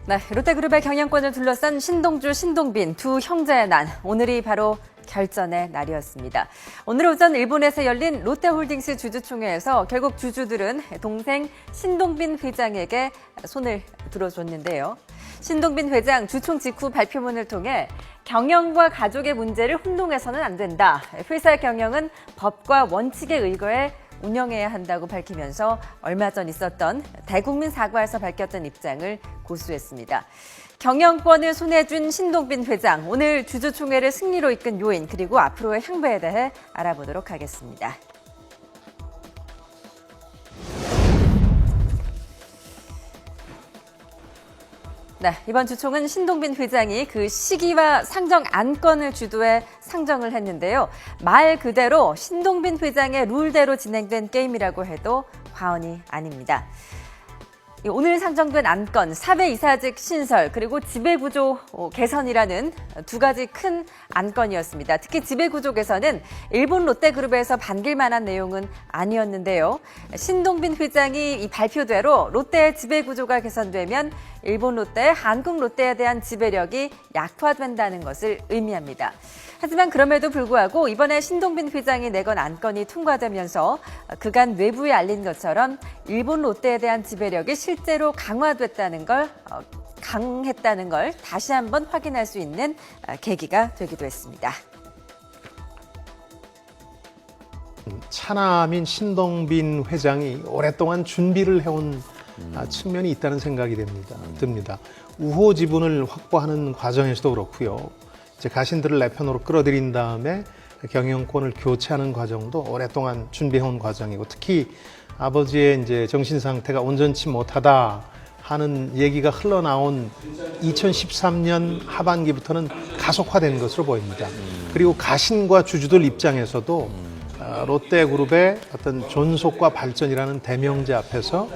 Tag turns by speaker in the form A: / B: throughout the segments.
A: 네, 롯데그룹의 경영권을 둘러싼 신동주, 신동빈 두 형제의 난. 오늘이 바로 결전의 날이었습니다. 오늘 오전 일본에서 열린 롯데홀딩스 주주총회에서 결국 주주들은 동생 신동빈 회장에게 손을 들어줬는데요. 신동빈 회장 주총 직후 발표문을 통해 경영과 가족의 문제를 혼동해서는 안 된다. 회사 경영은 법과 원칙에 의거해 운영해야 한다고 밝히면서 얼마 전 있었던 대국민 사과에서 밝혔던 입장을 고수했습니다. 경영권을 손에 쥔 신동빈 회장, 오늘 주주총회를 승리로 이끈 요인 그리고 앞으로의 향배에 대해 알아보도록 하겠습니다. 네, 이번 주총은 신동빈 회장이 그 시기와 상정 안건을 주도해 상정을 했는데요. 말 그대로 신동빈 회장의 룰대로 진행된 게임이라고 해도 과언이 아닙니다. 오늘 상정된 안건, 사회 이사직 신설, 그리고 지배구조 개선이라는 두 가지 큰 안건이었습니다. 특히 지배구조 개선은 일본 롯데그룹에서 반길 만한 내용은 아니었는데요. 신동빈 회장이 이 발표대로 롯데의 지배구조가 개선되면 일본 롯데, 한국 롯데에 대한 지배력이 약화된다는 것을 의미합니다. 하지만 그럼에도 불구하고 이번에 신동빈 회장이 내건 안건이 통과되면서 그간 외부에 알린 것처럼 일본 롯데에 대한 지배력이 실제로 강했다는 걸 다시 한번 확인할 수 있는 계기가 되기도 했습니다.
B: 차남인 신동빈 회장이 오랫동안 준비를 해온 측면이 있다는 생각이 듭니다. 우호 지분을 확보하는 과정에서도 그렇고요. 이제 가신들을 내 편으로 끌어들인 다음에 경영권을 교체하는 과정도 오랫동안 준비해온 과정이고, 특히 아버지의 이제 정신 상태가 온전치 못하다 하는 얘기가 흘러나온 2013년 하반기부터는 가속화된 것으로 보입니다. 그리고 가신과 주주들 입장에서도 롯데그룹의 어떤 존속과 발전이라는 대명제 앞에서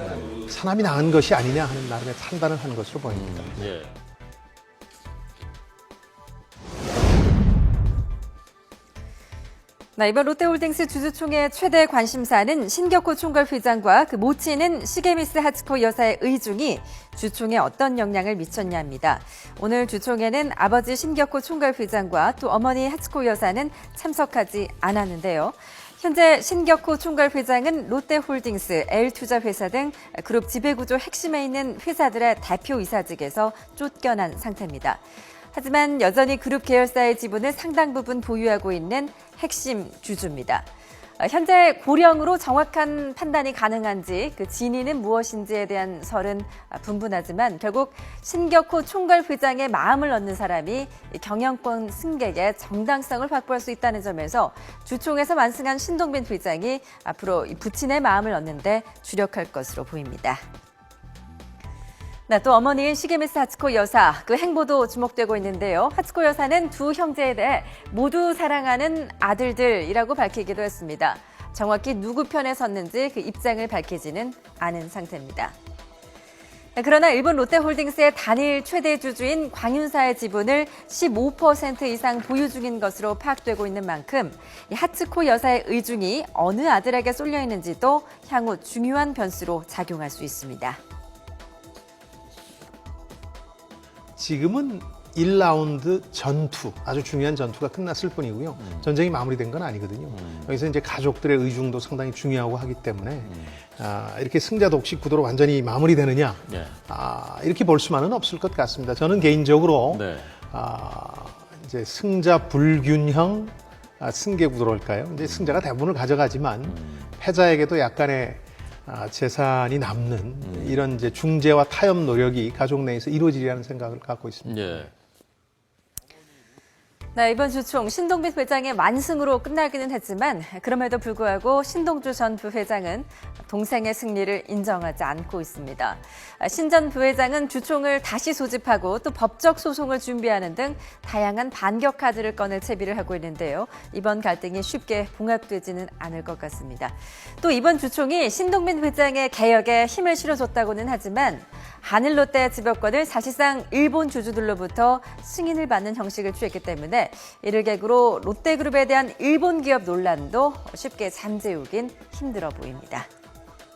B: 사람이 나은 것이 아니냐 하는 나름의 판단을 한 것으로 보입니다.
C: 예.
A: 네, 이번 롯데홀딩스 주주총회 최대 관심사는 신격호 총괄 회장과 그 모친인 시게미스 하츠코 여사의 의중이 주총에 어떤 영향을 미쳤냐입니다. 오늘 주총에는 아버지 신격호 총괄 회장과 또 어머니 하츠코 여사는 참석하지 않았는데요. 현재 신격호 총괄 회장은 롯데홀딩스, L투자회사 등 그룹 지배구조 핵심에 있는 회사들의 대표이사직에서 쫓겨난 상태입니다. 하지만 여전히 그룹 계열사의 지분을 상당 부분 보유하고 있는 핵심 주주입니다. 현재 고령으로 정확한 판단이 가능한지 그 진위는 무엇인지에 대한 설은 분분하지만 결국 신격호 총괄 회장의 마음을 얻는 사람이 경영권 승객의 정당성을 확보할 수 있다는 점에서 주총에서 완승한 신동빈 회장이 앞으로 부친의 마음을 얻는 데 주력할 것으로 보입니다. 네, 또 어머니인 시게미스 하츠코 여사, 그 행보도 주목되고 있는데요. 하츠코 여사는 두 형제에 대해 모두 사랑하는 아들들이라고 밝히기도 했습니다. 정확히 누구 편에 섰는지 그 입장을 밝히지는 않은 상태입니다. 네, 그러나 일본 롯데홀딩스의 단일 최대 주주인 광윤사의 지분을 15% 이상 보유 중인 것으로 파악되고 있는 만큼 이 하츠코 여사의 의중이 어느 아들에게 쏠려 있는지도 향후 중요한 변수로 작용할 수 있습니다.
B: 지금은 1라운드 전투, 아주 중요한 전투가 끝났을 뿐이고요. 전쟁이 마무리된 건 아니거든요. 여기서 이제 가족들의 의중도 상당히 중요하고 하기 때문에 이렇게 승자 독식 구도로 완전히 마무리되느냐,
C: 네.
B: 이렇게 볼 수만은 없을 것 같습니다. 저는 개인적으로
C: 네.
B: 이제 승자 불균형 승계 구도랄까요? 이제 승자가 대부분을 가져가지만 패자에게도 약간의 재산이 남는 이런 이제 중재와 타협 노력이 가족 내에서 이루어지리라는 생각을 갖고 있습니다.
C: 예.
A: 네, 이번 주총 신동빈 회장의 완승으로 끝나기는 했지만 그럼에도 불구하고 신동주 전 부회장은 동생의 승리를 인정하지 않고 있습니다. 신 전 부회장은 주총을 다시 소집하고 또 법적 소송을 준비하는 등 다양한 반격 카드를 꺼낼 채비를 하고 있는데요. 이번 갈등이 쉽게 봉합되지는 않을 것 같습니다. 또 이번 주총이 신동빈 회장의 개혁에 힘을 실어줬다고는 하지만 한일 롯데의 지배권을 사실상 일본 주주들로부터 승인을 받는 형식을 취했기 때문에 이를 계기로 롯데그룹에 대한 일본 기업 논란도 쉽게 잠재우긴 힘들어 보입니다.